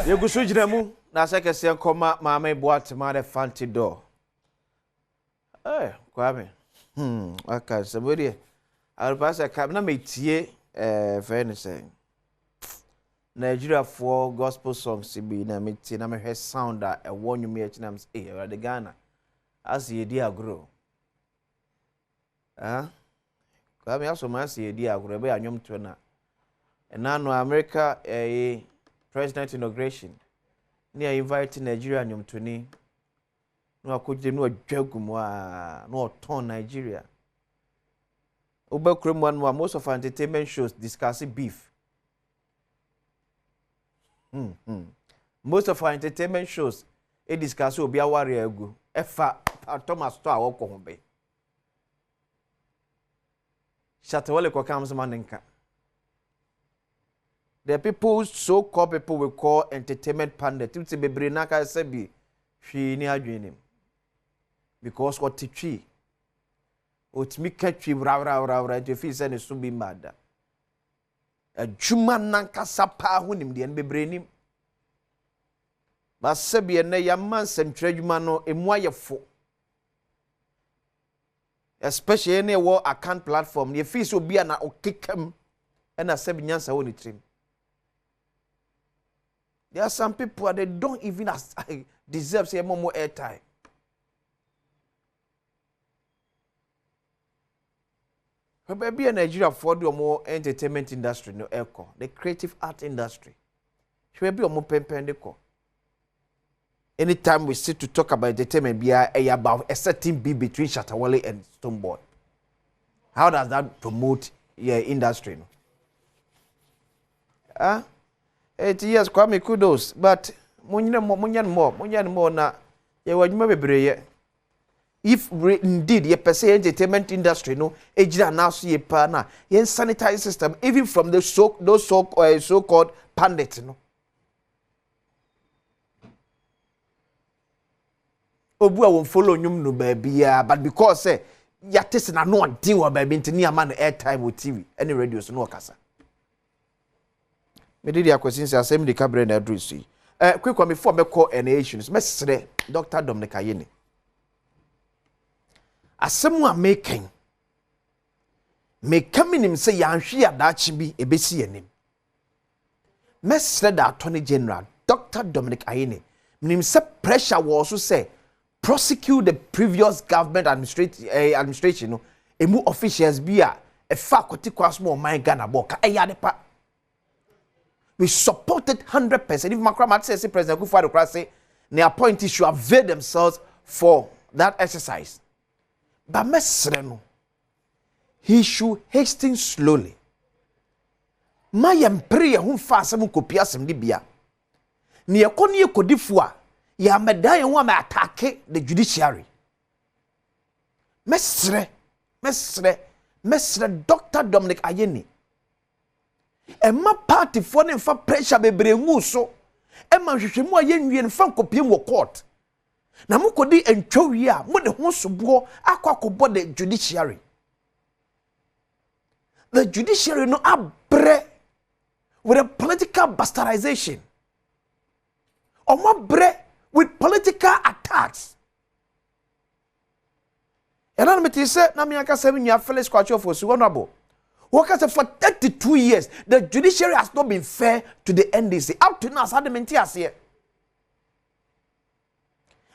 You go switch them. Na seke se nkoma maame boat ma de fancy door. Kwame. Okay, somebody. I pass a cab na metie friend saying. Nigeria for gospel songs be na metie na me hear sound that e won you me na me say the Ghana. As ye dia grow. Kwame aso ma as ye dia grow be anyom to na. And now America president inauguration. Near inviting Nigeria nyom to ni. No akuje no adwagum no turn Nigeria. Obekrum one most of our entertainment shows discussing beef. Most of our entertainment shows discuss obi aware egu. Efa Thomas to awoko ho be. Shatawale ko kam nka. The people, so-called people we call entertainment pundit. It's a bebre naka sebi she ni adwenim. Because what teachi. Otimi catchy ra to feel say so be mad. A juma nanka sapa hunim de bebre nim. Ba sebi na yaman sentre juma no emu ayefo. Especially any war account platform. Ye feel so be na okekam and a sebi nyansa woni trim. There are some people they don't even deserve say more airtime. But be in Nigeria for the more entertainment industry no echo, the creative art industry. Should be more pendeko. Anytime we sit to talk about entertainment, be about a certain beef between Shatawale and Stoneboy. How does that promote your industry? No? 8 years Kwame kudos, but munyan more na ye wadwuma bebreye. If indeed ye per se entertainment industry no ejira na so ye pa na ye sanitize system even from the those so-called pundits no. Obu a won follow nyum no baabia but because say yatese na no odin wa baabi ntini ama no airtime with TV any radio so no kasa. Me did your questions Asem the cabinet na address yi. Quick one before me call nations. Mesre Dr. Adom ne kayene. Asem wa making. Me coming him say yanhwe adachi bi ebesi anim. Mesre the Attorney General Dr. Dominic Ayine. Nim say pressure was also say prosecute the previous government administration no emu officials bi a fa kwoti kwasmo man Ghana boka eyadepa. We supported 100%. If Macron says President Kufuor say the appointees should avail themselves for that exercise. But Mesreno, he should hasten slowly. My prayer whom fast some copia some libya. Near Konya Kodifua, ya medai and one attack the judiciary. Mesre Dr. Dominic Ayeni. Emma party for them for pressure bebre ngu so emma hwehwemu ayenwie nfa nkopiem wo court na mukodi entwawi a mo de ho sobo akwakobo the judiciary no abre with a political bastardization omo with political attacks ena me ti se na me aka se nwa Felix Kwacho for su honorable. Workers for 32 years, the judiciary has not been fair to the NDC. Up to now, Sadamenti has here.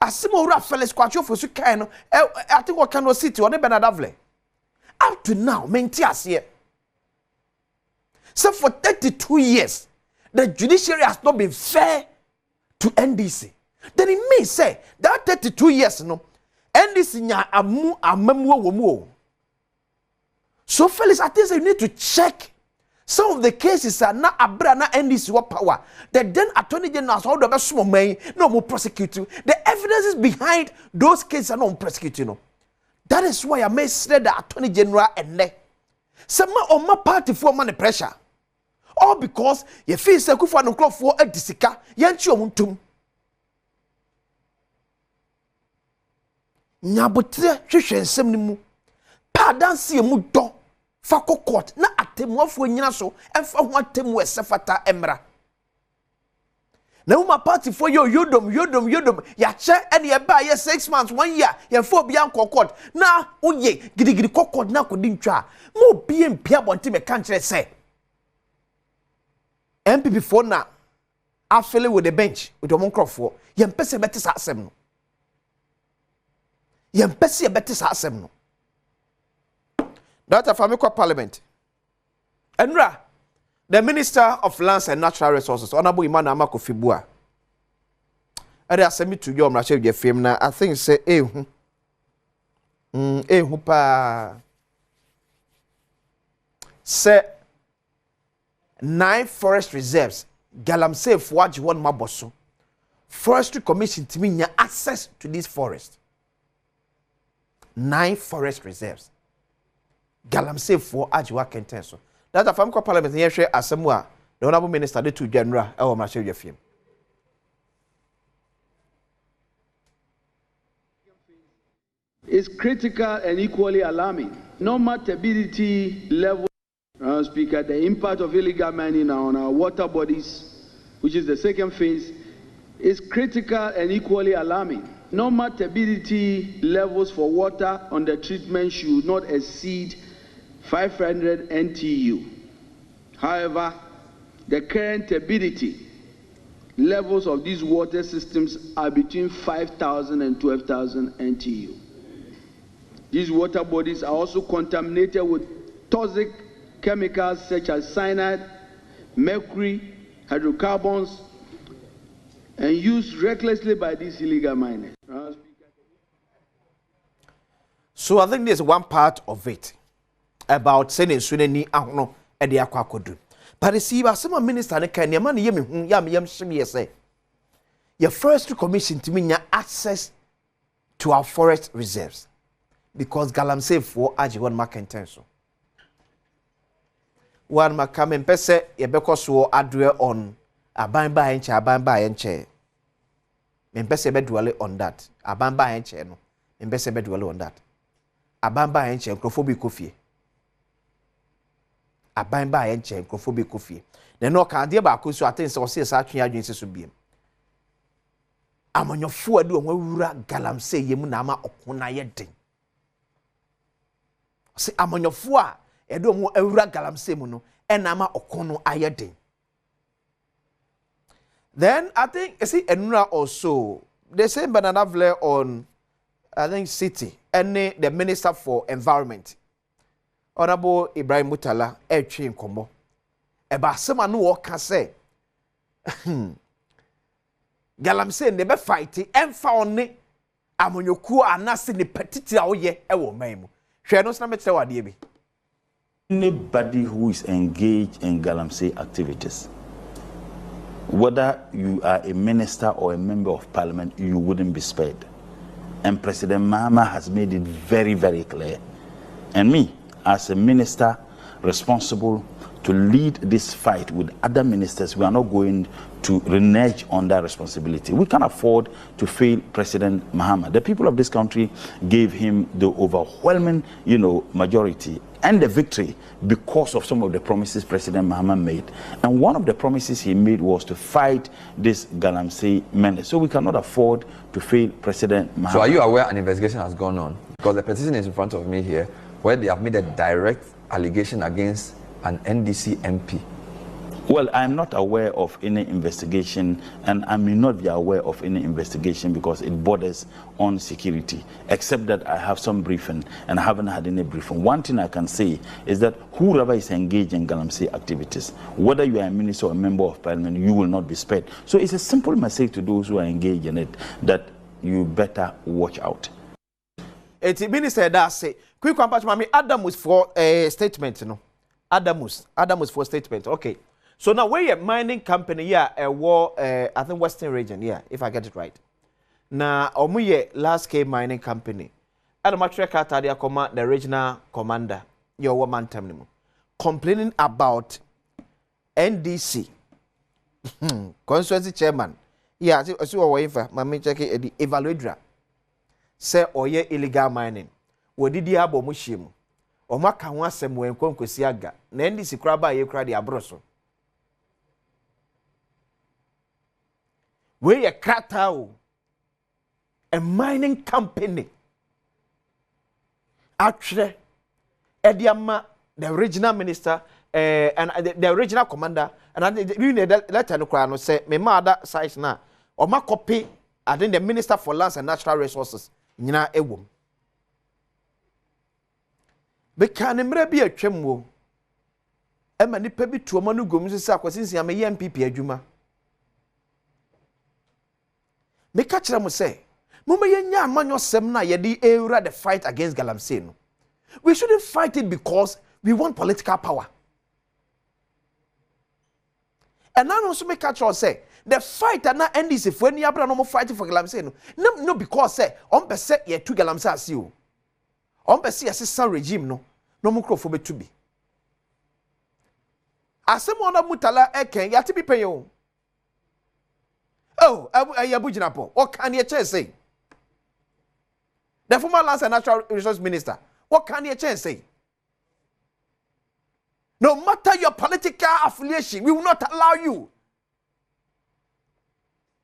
Asimora Felix Kwacho for Sukano, I think what kind of city or the Benadavle. Up to now, Mentias here. So for 32 years, the judiciary has not been fair to NDC. Then it may say that 32 years, no, NDC nya amamu womu. So, fellas, I think you need to check some of the cases are not abrana NDC power. The then Attorney General how the best money no more prosecuting. The evidences behind those cases are not prosecuting. That is why I may say the Attorney General and ne. Some on my party for money pressure. All because you feel say Kufuor no clock for a disika yanchi omuntum. Nyabotre hwehwe nsem ni mu. Pa danse mu do. Fako court na atemwafo nyina so emfa ho atemu esefata emra na uma party for yodom ya che ene ye ba ye 6 months 1 year ye fo bia kokod na oye gidigidi kokod na kodi ntwa mo bia mpia bonte me kan kire se MPP for na affiliate with the bench with your monkrofo ye mpese beti sa asem no ye mpese beti sa asem no that afamiko parliament enra the Minister of Lands and Natural Resources, Honorable Imana Amakofibua. I asemi to you, Mrashe Jefim na. I think say pa say 9 forest reserves. Galamsey Fuaji one maboso. Forestry Commission to me access to this forest. 9 forest reserves. Galamsey Fuaji wa kentenso. That afam ko parliament here share Asem a the honorable minister de to general e wo ma share yefiem is critical and equally alarming. Normal turbidity level, Speaker, the impact of illegal mining on our water bodies, which is the second phase, is critical and equally alarming. Normal turbidity levels for water under treatment should not exceed 500 NTU. However, the current turbidity levels of these water systems are between 5,000 and 12,000 NTU. These water bodies are also contaminated with toxic chemicals such as cyanide, mercury, hydrocarbons, and used recklessly by these illegal miners. So I think there's one part of it about sending Sunani ahono e de akwakodu. But you see, some minister ne kan man ye me hu ya me yam shime say. Your forestry commission to me access to our forest reserves because Galamsey for agi one mark intention. One makame pese ye beko so adwe on aban ba enche. Me pese be dwele on that. Aban ba enche no. Me pese be dwele on that. Aban ba enche nkrofo kofie. Aban ba enche nkrofo kofie. Na no ka de ba ko so aten se o se sa atwe adwen se so biem. Amanyofo adu onwa wura Galamsey yemu na ama okona ye den. Se amanyofo a edo mo awura Galamsey mu no ena ama okono aye den. Then I think you see Enura also the same banana vle on I think city and the Minister for Environment Honorable Ibrahim Mutala etwe nkomo eba asema no wo ka say Galamsey ne be fight emfa one amonyoku anase ne petiti a woye e wo man mu hwe no na metre wade bi. Anybody who is engaged in Galamsey activities, whether you are a minister or a member of parliament, you wouldn't be spared. And President Mahama has made it very, very clear. And me, as a minister responsible to lead this fight with other ministers, we are not going to renege on that responsibility. We can't afford to fail President Mahama. The people of this country gave him the overwhelming, majority and the victory because of some of the promises President Mahama made. And one of the promises he made was to fight this Galamsey menace. So we cannot afford to fail President Mahama. So are you aware an investigation has gone on? Because the petition is in front of me here, where they have made a direct allegation against an NDC MP. Well, I'm not aware of any investigation, and I may not be aware of any investigation because it borders on security, except that I have some briefing, and I haven't had any briefing. One thing I can say is that whoever is engaged in Galamsey activities, whether you are a minister or a member of parliament, you will not be spared. So it's a simple message to those who are engaged in it that you better watch out. It's minister that say, quick one, Mami, Adom was for a statement, Adom was for a statement, okay. So now we're a mining company, a war, I think Western region, if I get it right. Now, omuye large scale mining company. And my track out the regional commander, your woman terminal, complaining about NDC, constituency chairman. Yeah, I see what waiting for. Mami check it the evaluator. Say oye illegal mining. We did the abo mushimu. Oma ka ho asem we nkonkosi aga. Na NDC kra ba ye kra de abroso. we a krata a mining company actually Ediama the original minister and the original commander and the letter no cry no say me mother size na or ma copy I think the minister for lands and natural resources nyina ewom be kan mre bi atwam wo e ma nipa bi tuoma no gom so say akwasinsia me MPP adwuma me ka kire mo say mo me yenya amanyo sem na ye di ewura the fight against Galamsey no we shouldn't fight it because we want political power. And now also make catch say the fight and not end this if when you are no fighting for Galamsey no because say on per se ye two Galamsey as you on per se assistant regime no microphone to be Asem ona mutala eken ya tibi pen yo oh abu jinapo what can you say the former lands and natural resource minister what can you say no matter your political affiliation, we will not allow you.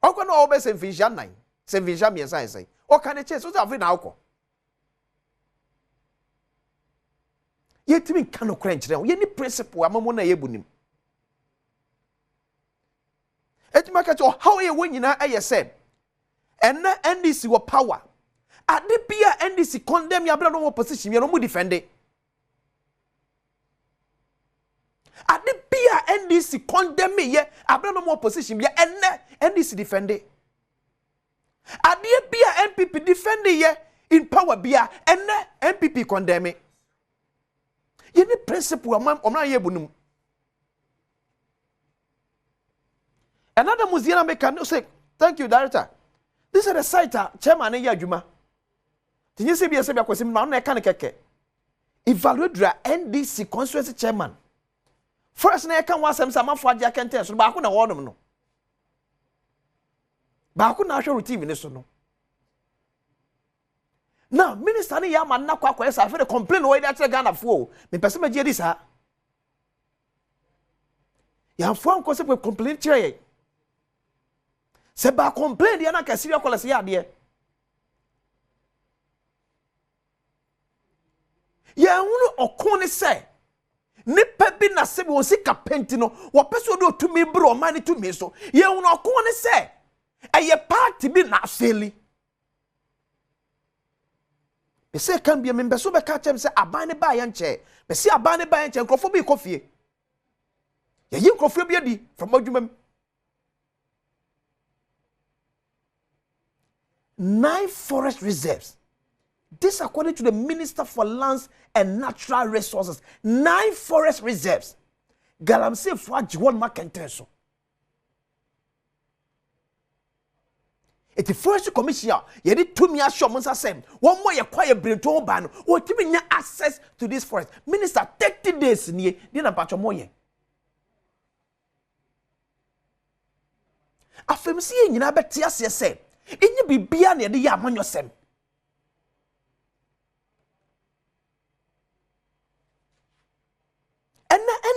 How can all be Saint Vincent 9? Saint Vincent, yes, I say. What can you change? What's happening now? Yet, me cannot crunch them. You need principle. I'm a mona yebunim. Et market or how you win in a said. And NDC were power. At the Pia NDC condemn your brother opposition, you don't defend it. At the Pia NDC condemn me, yeah, I don't know more position, yeah, and NDC defend it. At the Pia NPP defend it, yeah, in power, Bia, and NPP condemn it. You need principle, I'm not yebunum. Another museum maker say, thank you, director. This is the site, chairman, and Yajuma. Did you say, be a semi question? Now, I can't evaluate the NDC constituency chairman. First, I can want some for Jack and Tess, but I couldn't warn them. But I couldn't show routine in this. Now, Minister Yaman Nakwa, I feel a complaint away that's a gun of woe. Me person this, ha. You have one concept with complaint. Seba complain, the other can see your quality, dear. Ya unu okone say. Nipa bi na se bi won sika penti no wo peso do to me bro mani to me so ye unu okone say eye party bi na feli be say kan bi me beso be ka chem say abane ba ye nche be say abane ba ye nche krofo bi kofie ye yi krofo bi adi from adwumam 9 forest reserves. This according to the Minister for Lands and Natural Resources. 9 forest reserves. Galamsey for Jiwon Makenteso. It's the Forest Commission. You need 2 years short months Asem. One more you quiet brain to ban. What you mean access to this forest? Minister 30 days in here. Didn't patch more. Afem see you na betia say. Inye bibia na de ya amanyosem.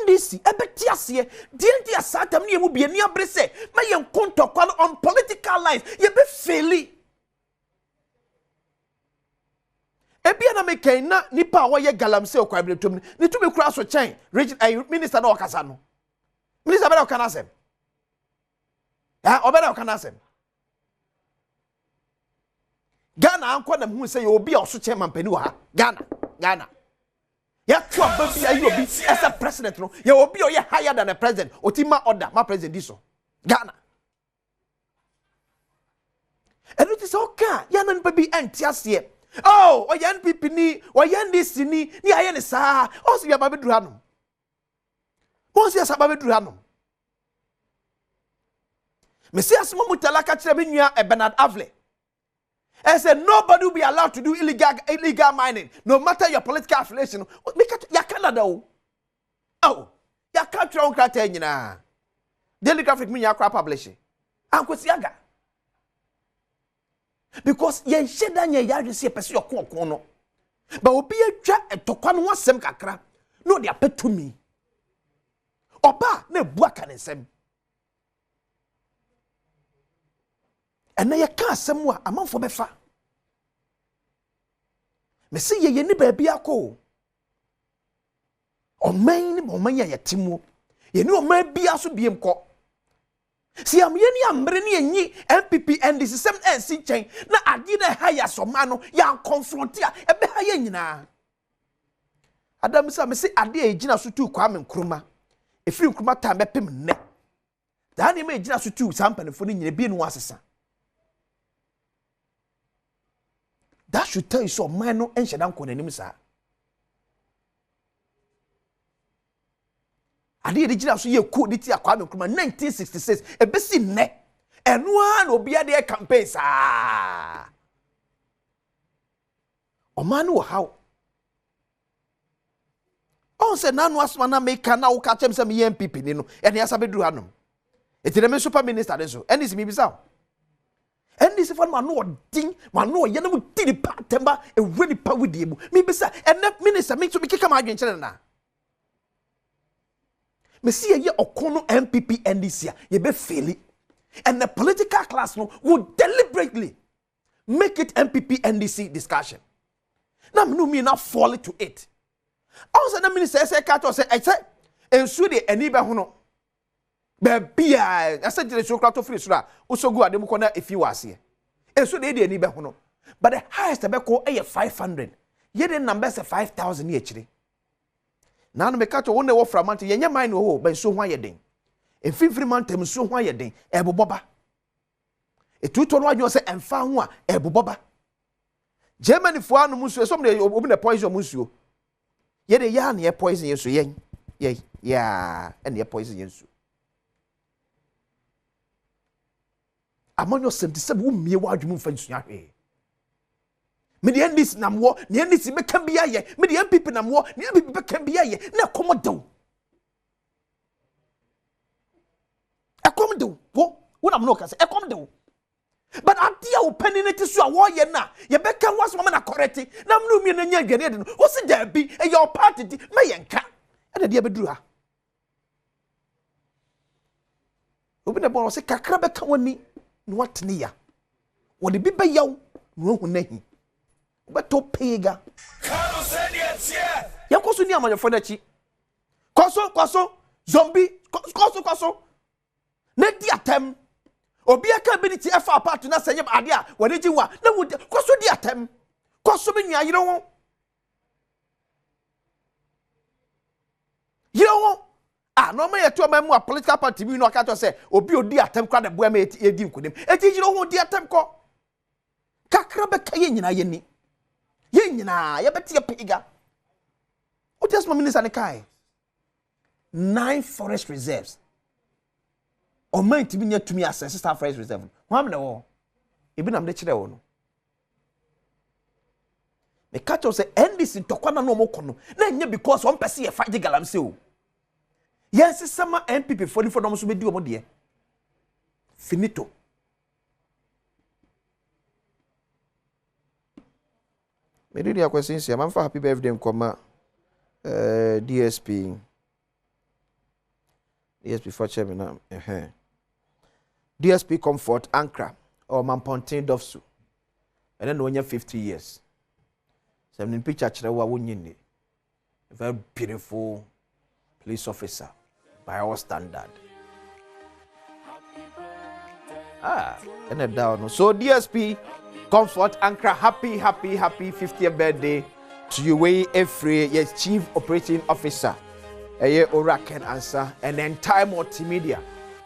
NDC ebetiasie dienti asatam ne mu bia ni abrese ma ye nkontokwa on political lines ye be faili ebia na meken na nipa wo ye Galamsey okwabretom ni tumi kura so chen minister na okasa no minister bela okana asem obela okana asem Ghana anko na hu say ye obi oso chen mampani wo ha Ghana ya kwa baby ayi obi as a president no ya obi o ye higher than a president otima order ma president diso Ghana and it is okay ya nan baby antiase oh o ya NPP ni o ya NDC ni aye ne saa o so ya babeduru hanom mo so ya sa babeduru hanom me see asmo mutala ka kire me nua Bernard Avle. I said nobody will be allowed to do illegal mining, no matter your political affiliation. Ya Canada, oh, ya country on Kratena. Daily Graphic mean ya crap publishing. Uncle Siaga. Because ye shed down ya see a person your corner. But will be a jack and Tokan was some kakra. No, they are pet to me. Oba, ne buakan and sem. And na ye ka asem a amanfo befa me se ye ni ba bia ko oman ni oman ya yetimo ye ni oman bia so biem ko si am ye ni ambre ni enyi MPP NDC system NC chen na ade na ha ya soma no ya confront a ebe ha ye nyina Adam sa me se ade e gina so tu Kwame Nkrumah efiri Nkrumah ta bepem ne da na me gina so tu sampanfo ni nyina bi no asesa. That should tell you so man no enhye dan ko nanim sa ade e gina so ye ku di ti Kwame Nkrumah 1966 ebesi ne eno a na obi ade campaign sa o man wo how on se nanu asma na make na wo ka chem se me MPP ni no ene asa beduru hanom etire me super minister den so ene si mi bisa and this one man no ding man no ye na mu tiri patemba e ready pa with mu mi bisa ene minister me to me kika ma adwen kire na me see ye okono MPP NDC ye be faili and the political class no would deliberately make it MPP NDC discussion na me no me na fall to it. Also na minister say ka to say I say ensu de ani be ho no be bia I say jere so kra to free so da usogu adem ko na efi wase ensu de ani be ho no but the highest be ko e 500 ye the number say 5000 ye chire na no me ka to won e wo framant ye nya man no ho be so ho ayeden efifiri man tem so ho ayeden e boboba e tuto no adwo say emfa ho a e boboba Germany fo anu musuo so me obi na poison musuo ye de ya na ye poison yeso yen yeah and ye poison yeso amonyo 77 wo mie wa adwum fa nsua hwe me de ndis namwo ne ndis be kan bia ye me de MPP namwo ne MPP be kan bia ye na komodo akomodo wo na mno ka se akomodo but adia wo peninity so a wo ye na ye be kan was mama na correct na mnu mi na nya gane de no wo se da bi e your party me ye nka e da dia be duru ha obi na bon wo se kakra be kan woni no watne ya wo de bi be yaw no hu nahi be to pega kanu se dia tie ya koso ni amanyefo na chi koso zombie koso na di atem obi aka ability efa apart na senyem ade a wone jiwa na koso di atem koso be nua yire ho no me yeto ma mu a political party bi no aka to say obi odi atem kwa da boa ma edi nkunem eti yire ho di atem ko kakra be ka ye nyina ye ni ye nyina ye beti ye piga o just my minister ne kai 9 forest reserves o man ti bi nya tumi access star forest reserve ho am na wo ebi nam de kire wo no me catch us say NDC tokwana no mo kono na nya because one person ye faje Galamsey o yes sama MPP for no so be di o mo de finito me did ya question sia man fa happy birthday nkoma DSP for chairman na DSP Comfort Ankara or Mampontin Dofsu and then when you're 50 years so in picture chirewa wonyini a very beautiful police officer by our standard and a down so DSP Comfort Ankara happy 50th birthday to you way every yes chief operating officer Oraken answer and the entire multimedia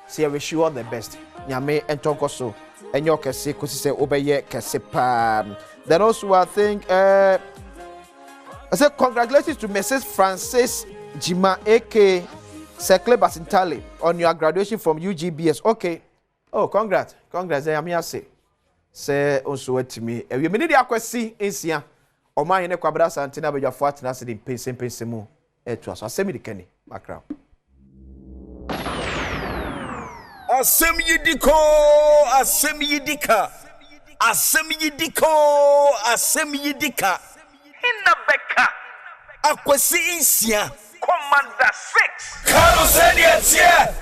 say I wish you all the best nyame entonko so enyo kese kosi se obeye kese pa. Then also I think I say congratulations to Mrs. Frances Jima AK Sekle Basintale on your graduation from UGBS. Okay. Oh, congrats. I am here say also to me. We need the akwesi insia. O ma yene kwabra santina be jafo atena se de pense mu etu aso asemi de kani background. Asem yidiko hinna beka akwesi insia commander 6 kanu se de tie